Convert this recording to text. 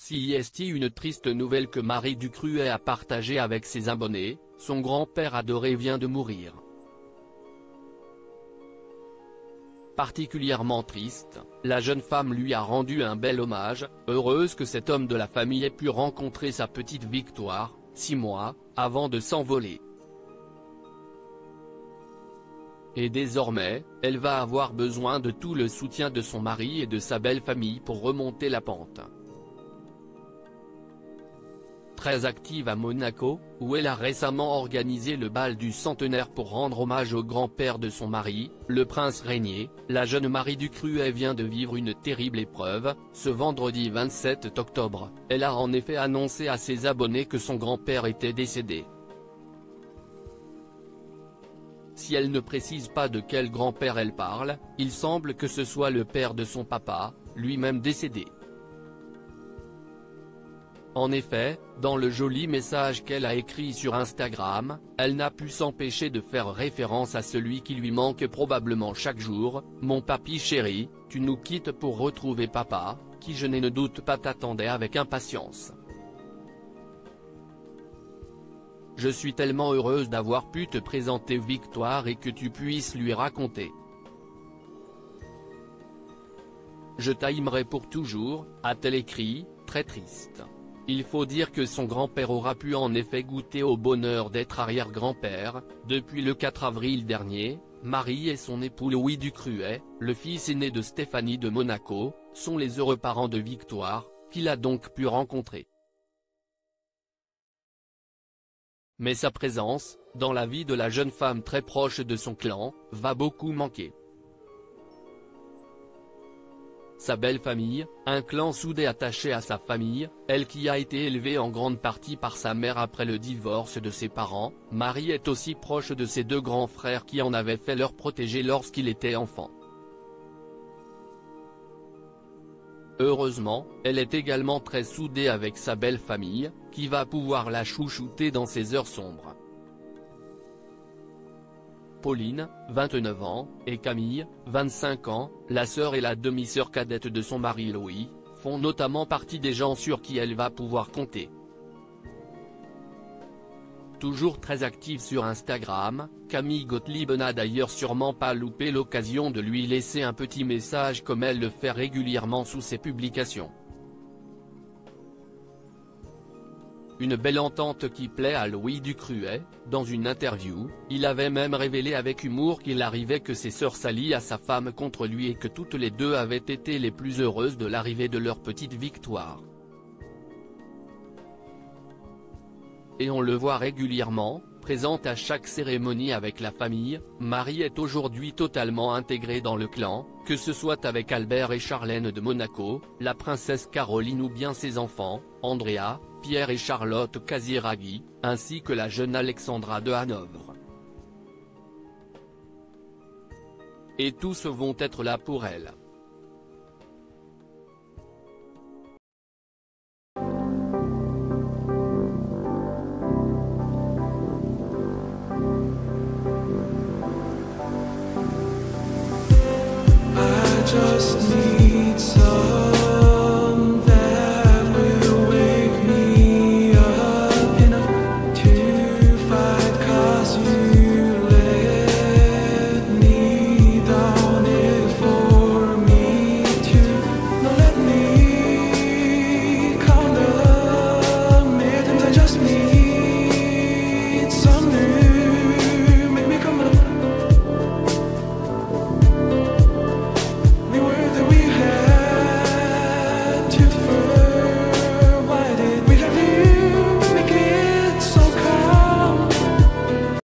C'est une triste nouvelle que Marie Ducruet a partagée avec ses abonnés, son grand-père adoré vient de mourir. Particulièrement triste, la jeune femme lui a rendu un bel hommage, heureuse que cet homme de la famille ait pu rencontrer sa petite Victoire, 6 mois, avant de s'envoler. Et désormais, elle va avoir besoin de tout le soutien de son mari et de sa belle famille pour remonter la pente. Très active à Monaco, où elle a récemment organisé le bal du centenaire pour rendre hommage au grand-père de son mari, le prince Régnier, la jeune Marie Ducruet vient de vivre une terrible épreuve. Ce vendredi 27 octobre, elle a en effet annoncé à ses abonnés que son grand-père était décédé. Si elle ne précise pas de quel grand-père elle parle, il semble que ce soit le père de son papa, lui-même décédé. En effet, dans le joli message qu'elle a écrit sur Instagram, elle n'a pu s'empêcher de faire référence à celui qui lui manque probablement chaque jour: « Mon papy chéri, tu nous quittes pour retrouver papa, qui je ne doute pas t'attendait avec impatience. Je suis tellement heureuse d'avoir pu te présenter Victoire et que tu puisses lui raconter. Je t'aimerai pour toujours », a-t-elle écrit, très triste. Il faut dire que son grand-père aura pu en effet goûter au bonheur d'être arrière-grand-père. Depuis le 4 avril dernier, Marie et son époux Louis Ducruet, le fils aîné de Stéphanie de Monaco, sont les heureux parents de Victoire, qu'il a donc pu rencontrer. Mais sa présence, dans la vie de la jeune femme très proche de son clan, va beaucoup manquer. Sa belle famille, un clan soudé attaché à sa famille, elle qui a été élevée en grande partie par sa mère après le divorce de ses parents. Marie est aussi proche de ses 2 grands frères qui en avaient fait leur protégé lorsqu'il était enfant. Heureusement, elle est également très soudée avec sa belle famille, qui va pouvoir la chouchouter dans ses heures sombres. Pauline, 29 ans, et Camille, 25 ans, la sœur et la demi-sœur cadette de son mari Louis, font notamment partie des gens sur qui elle va pouvoir compter. Toujours très active sur Instagram, Camille Gottlieb n'a d'ailleurs sûrement pas loupé l'occasion de lui laisser un petit message comme elle le fait régulièrement sous ses publications. Une belle entente qui plaît à Louis Ducruet. Dans une interview, il avait même révélé avec humour qu'il arrivait que ses sœurs s'allient à sa femme contre lui et que toutes les deux avaient été les plus heureuses de l'arrivée de leur petite Victoire. Et on le voit régulièrement, présente à chaque cérémonie avec la famille. Marie est aujourd'hui totalement intégrée dans le clan, que ce soit avec Albert et Charlène de Monaco, la princesse Caroline ou bien ses enfants, Andrea, Pierre et Charlotte Casiraghi, ainsi que la jeune Alexandra de Hanovre. Et tous vont être là pour elle. Just need some